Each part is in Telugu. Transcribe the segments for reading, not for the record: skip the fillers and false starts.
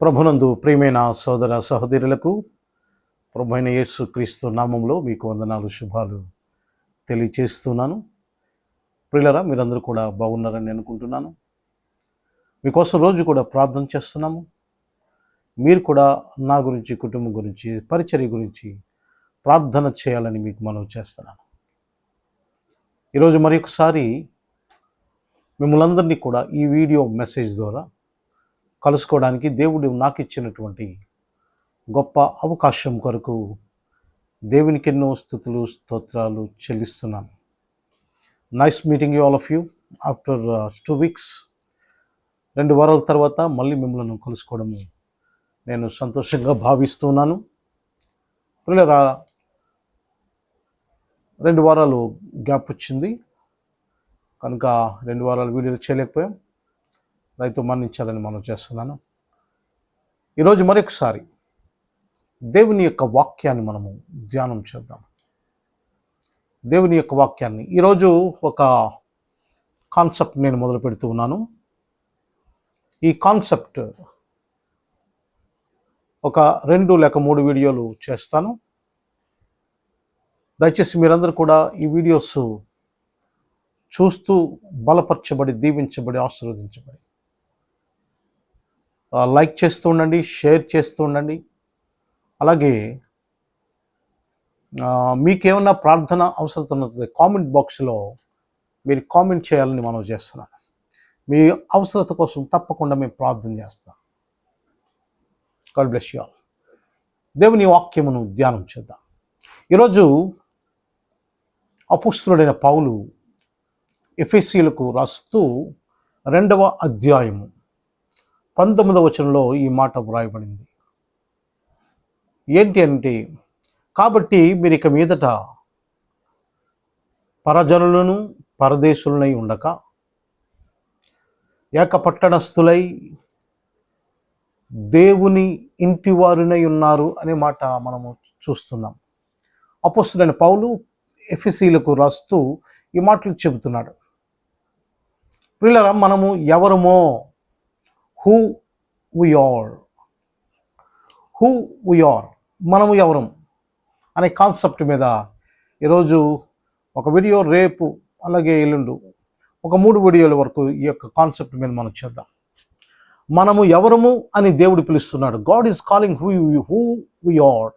ప్రభునందు ప్రియమైన సోదర సహోదరులకు ప్రభువైన యేసు క్రీస్తు నామంలో మీకు వందనాలు శుభాలు తెలియచేస్తున్నాను. ప్రియులరా, మీరందరూ కూడా బాగున్నారని అనుకుంటున్నాను. మీకోసం రోజు కూడా ప్రార్థన చేస్తున్నాము. మీరు కూడా నా గురించి, కుటుంబం గురించి, పరిచర్య గురించి ప్రార్థన చేయాలని మీకు మనవి చేస్తున్నాను. ఈరోజు మరి ఒకసారి మిమ్మల్ని అందరినీ కూడా ఈ వీడియో మెసేజ్ ద్వారా కలుసుకోవడానికి దేవుడు నాకు ఇచ్చినటువంటి గొప్ప అవకాశం కొరకు దేవునికి ఎన్నో స్తుతులు స్తోత్రాలు చెల్లిస్తున్నాను. Nice meeting you all of you after 2 weeks. 2 వారాల తర్వాత మళ్ళీ మిమ్మల్ని కలుసుకోవడము నేను సంతోషంగా భావిస్తున్నాను. పిల్లరా, 2 వారాలు గ్యాప్ వచ్చింది కనుక 2 వారాలు వీడియోలు చేయలేకపోయాం. దయతో మన్నించాలని మనం చేస్తున్నాను. ఈరోజు మరొకసారి దేవుని యొక్క వాక్యాన్ని మనము ధ్యానం చేద్దాం. దేవుని యొక్క వాక్యాన్ని ఈరోజు ఒక కాన్సెప్ట్ నేను మొదలు పెడుతూ ఉన్నాను. ఈ కాన్సెప్ట్ ఒక 2 లేక 3 వీడియోలు చేస్తాను. దయచేసి మీరందరూ కూడా ఈ వీడియోస్ చూస్తూ బలపరచబడి, దీవించబడి, ఆశీర్వదించబడి లైక్ చేస్తూ ఉండండి, షేర్ చేస్తూ ఉండండి. అలాగే మీకేమన్నా ప్రార్థన అవసరం ఉన్నది కామెంట్ బాక్స్లో మీరు కామెంట్ చేయాలని మనం చేస్తున్నాను. మీ అవసరత కోసం తప్పకుండా మేము ప్రార్థన చేస్తాం. God bless you all. దేవుని వాక్యమును ధ్యానం చేద్దాం. ఈరోజు అపోస్తలుడైన పౌలు ఎఫెసీయులకు రాస్తూ 2వ అధ్యాయము 19వ వచనంలో ఈ మాట వ్రాయబడింది. ఏంటి అంటే, కాబట్టి మీరు ఇక మీదట పరజనులను పరదేశులనై ఉండక ఏకపట్టణస్థులై దేవుని ఇంటివారునై ఉన్నారు అనే మాట మనము చూస్తున్నాం. అపోస్తలుడైన పౌలు ఎఫెసీయులకు రాస్తూ ఈ మాటలు చెబుతున్నాడు. ప్రియులారా, మనము ఎవరమో, హూ వి ఆర్, మనము ఎవరం అనే కాన్సెప్ట్ మీద ఈరోజు ఒక వీడియో, రేపు అలాగే ఎల్లుండు ఒక 3 వీడియోల వరకు ఈ యొక్క కాన్సెప్ట్ మీద మనం చేద్దాం. మనము ఎవరము అని దేవుడు పిలుస్తున్నాడు. God is calling who we are.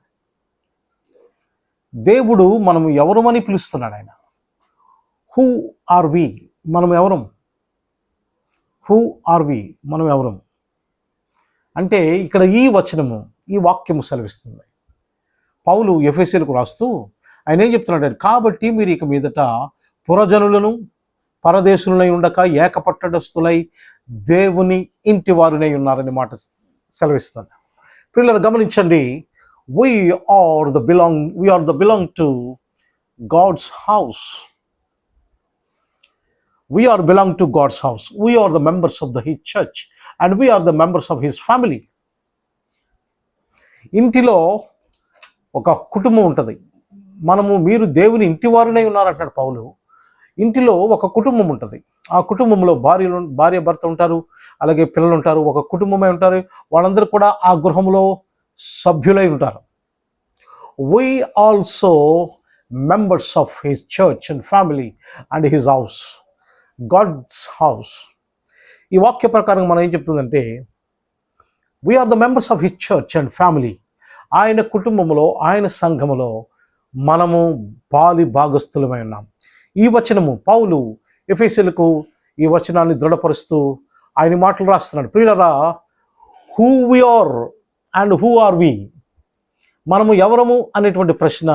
దేవుడు మనము ఎవరమని పిలుస్తున్నాడు. ఆయన హూ ఆర్ వి, మనం ఎవరం? హూ ఆర్ వి, మనం ఎవరం అంటే ఇక్కడ ఈ వచనము, ఈ వాక్యము సెలవిస్తుంది. పౌలు ఎఫెసీయులకు రాస్తూ ఆయన ఏం చెప్తున్నాడు? కాబట్టి మీరు ఇక మీదట పురజనులను పరదేశులై ఉండక ఏకపట్టణస్థులై దేవుని ఇంటి వారునై ఉన్నారనే మాట సెలవిస్తాను. పిల్లలు గమనించండి. we are the belong to God's house. We are belong to God's house. We are the members of His church and we are the members of His family. ఇంటిలో ఒక కుటుంబం ఉంటుంది. మీరు దేవుని ఇంటి వారునై ఉన్నారంటాడు పౌలు. ఇంటిలో ఒక కుటుంబం ఉంటుంది. ఆ కుటుంబంలో భార్య భర్త ఉంటారు, అలాగే పిల్లలు ఉంటారు. ఒక కుటుంబమే ఉంటారు. వాళ్ళందరూ కూడా ఆ గృహంలో సభ్యులై ఉంటారు. We also members of His church and family and His house, God's house. ఈ వాక్య ప్రకారం మనం ఏం చెప్తుందంటే, we are the members of His church and family. ఆయన కుటుంబంలో, ఆయన సంఘములో మనము భాగస్థులమై ఉన్నాం. ఈ వచనము పౌలు ఎఫెసీయులకు ఈ వచనాన్ని దృఢపరుస్తూ ఆయన మాటలు రాస్తున్నాడు. ప్రియులారా, who we are and who are we, మనము ఎవరము అనేటువంటి ప్రశ్న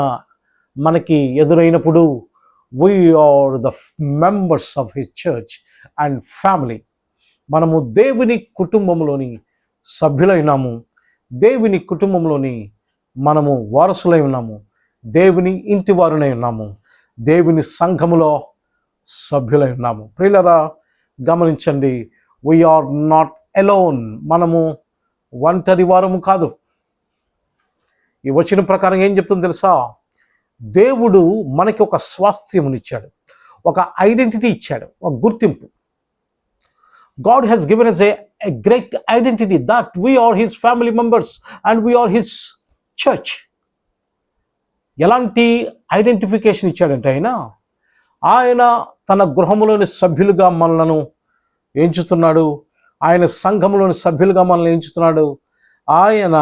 మనకి ఎదురైనప్పుడు we are the members of His church and family. మనము దేవుని కుటుంబంలోని సభ్యులై ఉన్నాము. దేవుని కుటుంబంలోని మనము వారసులై ఉన్నాము. దేవుని ఇంటి వారునై ఉన్నాము. దేవుని సంఘములో సభ్యులై ఉన్నాము. ప్రియులారా, గమనించండి. we are not alone. మనము ఒంటరి వారము కాదు. ఈ వచనం ప్రకారం ఏం చెప్తుందో తెలుసా? దేవుడు మనకి ఒక స్వాస్థ్యమునిచ్చాడు, ఒక ఐడెంటిటీ ఇచ్చాడు, ఒక గుర్తింపు. God has given us a a great identity that we are his family members and we are his church. ఎలాంటి ఐడెంటిఫికేషన్ ఇచ్చాడంటే ఆయన తన గృహములోని సభ్యులుగా మనలను ఎంచుతున్నాడు. ఆయన సంఘములోని సభ్యులుగా మనల్ని ఎంచుతున్నాడు. ఆయన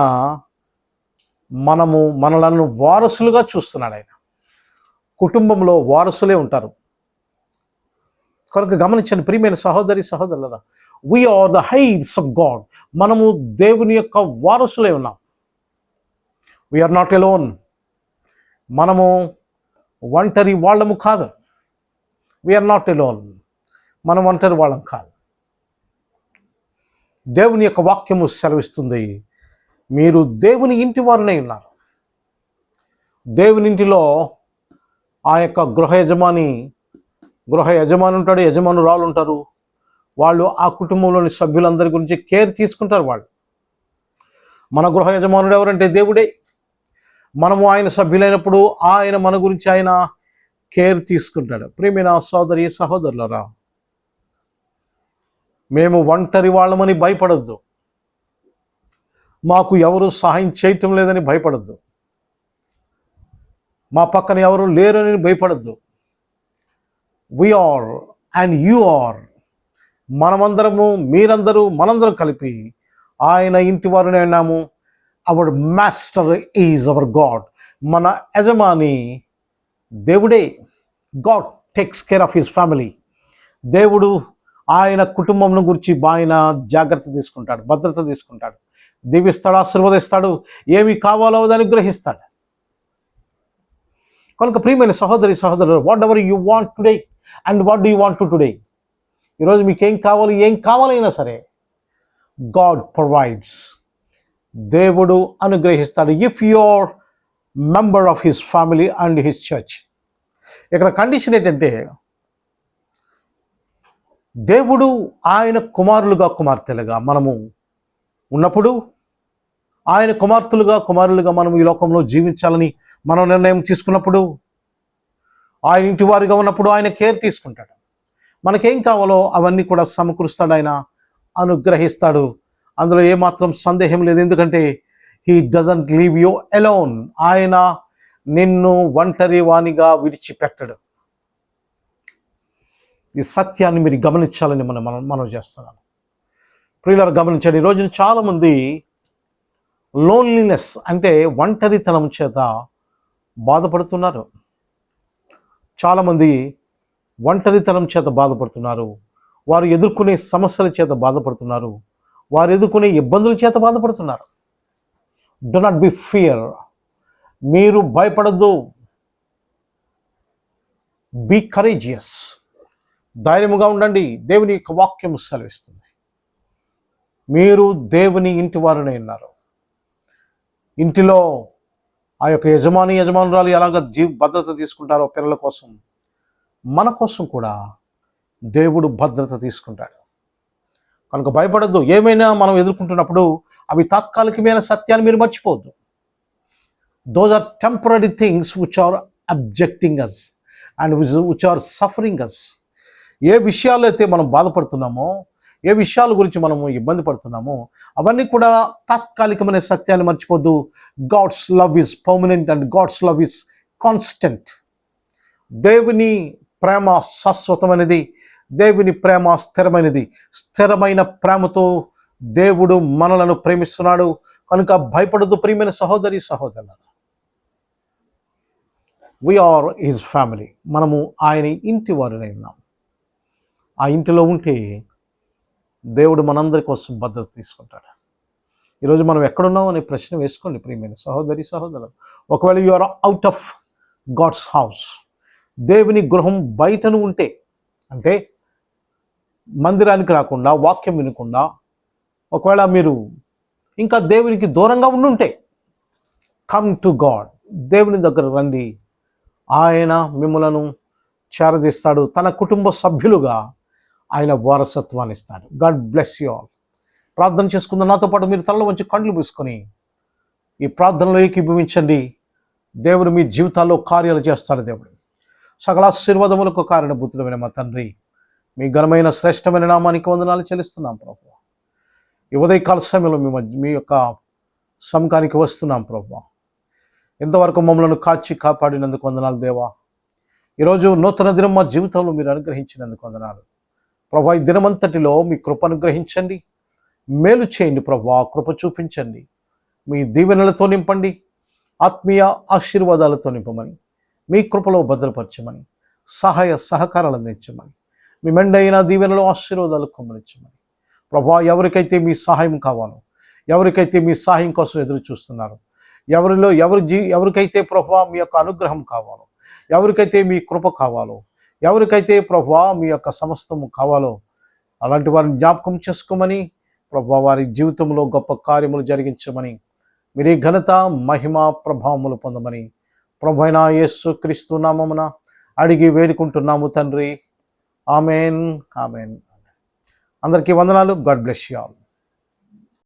మనలను వారసులుగా చూస్తున్నాడు. ఆయన కుటుంబంలో వారసులే ఉంటారు. కనుక గమనించండి ప్రియమైన సహోదరి సహోదరులారా, we are the heirs of God. మనము దేవుని యొక్క వారసులై ఉన్నాం. we are not alone. మనము ఒంటరి వాళ్ళము కాదు. we are not alone. మనం ఒంటరి వాళ్ళం కాదు. దేవుని యొక్క వాక్యము సెలవిస్తుంది, మీరు దేవుని ఇంటి వారునై ఉన్నారు. దేవుని ఇంటిలో ఆ యొక్క గృహ యజమాని ఉంటాడు, యజమానురాలు ఉంటారు. వాళ్ళు ఆ కుటుంబంలోని సభ్యులందరి గురించి కేర్ తీసుకుంటారు. వాళ్ళు మన గృహ యజమానుడు ఎవరంటే దేవుడే. మనము ఆయన సభ్యులైనప్పుడు ఆయన మన గురించి ఆయన కేర్ తీసుకుంటాడు. ప్రియమైన సోదరి సహోదరులారా, మేము ఒంటరి వాళ్ళమని భయపడద్దు. మాకు ఎవరు సహాయం చేయటం లేదని భయపడద్దు. మా పక్కన ఎవరు లేరని భయపడద్దు. we are and you are. మనమందరము, మీరందరూ, మనందరం కలిపి ఆయన ఇంటి వారునే ఉన్నాము. Hour master is our God. మన యజమాని దేవుడే. God takes care of his family. దేవుడు ఆయన కుటుంబం గురించి ఆయన జాగ్రత్త తీసుకుంటాడు, భద్రత తీసుకుంటాడు, దీవిస్తాడు, ఆశీర్వదిస్తాడు, ఏమి కావాలో దాన్ని గ్రహిస్తాడు. కనుక ప్రియమైన సహోదరి సహోదరులు, whatever you want today and what do you want to today, ఈరోజు మీకు ఏం కావాలైనా సరే గాడ్ ప్రొవైడ్స్. దేవుడు అనుగ్రహిస్తాడు. If you are member of his family and his church. ఇక్కడ కండిషన్ ఏంటంటే, దేవుడు ఆయన కుమారులుగా కుమార్తెలుగా మనము ఉన్నప్పుడు, ఆయన కుమారులుగా మనం ఈ లోకంలో జీవించాలని మనం నిర్ణయం తీసుకున్నప్పుడు, ఆయన ఇంటి వారిగా ఉన్నప్పుడు ఆయన కేర్ తీసుకుంటాడు. మనకేం కావాలో అవన్నీ కూడా సమకూరుస్తాడు, ఆయన అనుగ్రహిస్తాడు. అందులో ఏమాత్రం సందేహం లేదు. ఎందుకంటే he doesn't leave you alone. ఆయన నిన్ను ఒంటరి వానిగా విడిచిపెట్టడు. ఈ సత్యాన్ని మీరు గమనించాలని మనం చేస్తున్నాను. ప్రియులారా, గమనించండి. ఈ రోజున చాలామంది లోన్లీనెస్ అంటే ఒంటరితనం చేత బాధపడుతున్నారు. చాలామంది ఒంటరితనం చేత బాధపడుతున్నారు. వారు ఎదుర్కొనే సమస్యల చేత బాధపడుతున్నారు. వారు ఎదుర్కొనే ఇబ్బందుల చేత బాధపడుతున్నారు. Do not be fear. మీరు భయపడద్దు. Be courageous. ధైర్యముగా ఉండండి. దేవుని యొక్క వాక్యం సెలవిస్తుంది, మీరు దేవుని ఇంటి వారునే ఉన్నారు. ఇంటిలో ఆ యొక్క యజమానురాలు ఎలాగ భద్రత తీసుకుంటారో పిల్లల కోసం, మన కోసం కూడా దేవుడు భద్రత తీసుకుంటాడు. కనుక భయపడద్దు. ఏమైనా మనం ఎదుర్కొంటున్నప్పుడు అవి తాత్కాలికమైన సత్యాన్ని మీరు మర్చిపోవద్దు. Those are temporary things which are objecting us and which are suffering us. ఏ విషయాలు అయితే మనం బాధపడుతున్నామో, ఏ విషయాల గురించి మనము ఇబ్బంది పడుతున్నామో, అవన్నీ కూడా తాత్కాలికమైన సత్యాన్ని మర్చిపోద్దు. God's love is permanent and God's love is constant. దేవుని ప్రేమ శాశ్వతమైనది. దేవుని ప్రేమ స్థిరమైనది. స్థిరమైన ప్రేమతో దేవుడు మనలను ప్రేమిస్తున్నాడు. కనుక భయపడద్దు ప్రియమైన సహోదరి సహోదరులారా. we are his family. మనము ఆయన ఇంటి వారినై ఉన్నాం. ఆ ఇంటిలో ఉంటే దేవుడు మనందరి కోసం భద్రత తీసుకుంటాడు. ఈరోజు మనం ఎక్కడున్నాం అనే ప్రశ్న వేసుకోండి ప్రియమైన సహోదరి సహోదరులు. ఒకవేళ you are out of God's house, దేవుని గృహం బయటను ఉంటే, అంటే మందిరానికి రాకుండా, వాక్యం వినకుండా, ఒకవేళ మీరు ఇంకా దేవునికి దూరంగా ఉండుంటే, కమ్ టు గాడ్. దేవుని దగ్గర రండి. ఆయన మిమ్మలను చేరదీస్తాడు. తన కుటుంబ సభ్యులుగా ఆయన వారసత్వాన్ని ఇస్తాడు. God bless you all. ప్రార్థన చేసుకుందాం. నాతో పాటు మీరు తలలో వంచి కళ్ళు మూసుకొని ఈ ప్రార్థనలో ఏకీభవించండి. దేవుడు మీ జీవితాల్లో కార్యాలు చేస్తాడు. దేవుడు సకల ఆశీర్వాదములకు కారణభూతుడమైన మా తండ్రి, మీ ఘనమైన శ్రేష్టమైన నామానికి వందనాలు చెల్లిస్తున్నాం ప్రభువా. ఈ ఉదయకాల సమయంలో మీ యొక్క సముఖానికి వస్తున్నాం ప్రభా. ఇంతవరకు మమ్మల్ని కాచి కాపాడినందుకు వందనాలు దేవా. ఈరోజు నూతన దినం మా జీవితంలో మీరు అనుగ్రహించినందుకు వందనాలు ప్రభా. ఈ దినమంతటిలో మీ కృప అనుగ్రహించండి, మేలు చేయండి ప్రభా, కృప చూపించండి, మీ దీవెనలతో నింపండి, ఆత్మీయ ఆశీర్వాదాలతో నింపమని, మీ కృపలో భద్రపరచమని, సహాయ సహకారాలు అందించమని, మీ మెండైన దీవెనలో ఆశీర్వాదాలు కొమ్మనిచ్చమని ప్రభా. ఎవరికైతే మీ సహాయం కావాలో, ఎవరికైతే మీ సహాయం కోసం ఎదురు చూస్తున్నారు, ఎవరికైతే ప్రభా మీ యొక్క అనుగ్రహం కావాలో, ఎవరికైతే మీ కృప కావాలో, ఎవరికైతే ప్రభా మీ యొక్క సమస్తము కావాలో అలాంటి వారిని జ్ఞాపకం చేసుకోమని ప్రభా, వారి జీవితంలో గొప్ప కార్యములు జరిగించమని, మీరే ఘనత మహిమ ప్రభావములు పొందమని ప్రభువైన యేసుక్రీస్తు నామమున అడిగి వేడుకుంటున్నాము తండ్రి. Amen, amen. అందరికీ వందనాలు. God bless you all.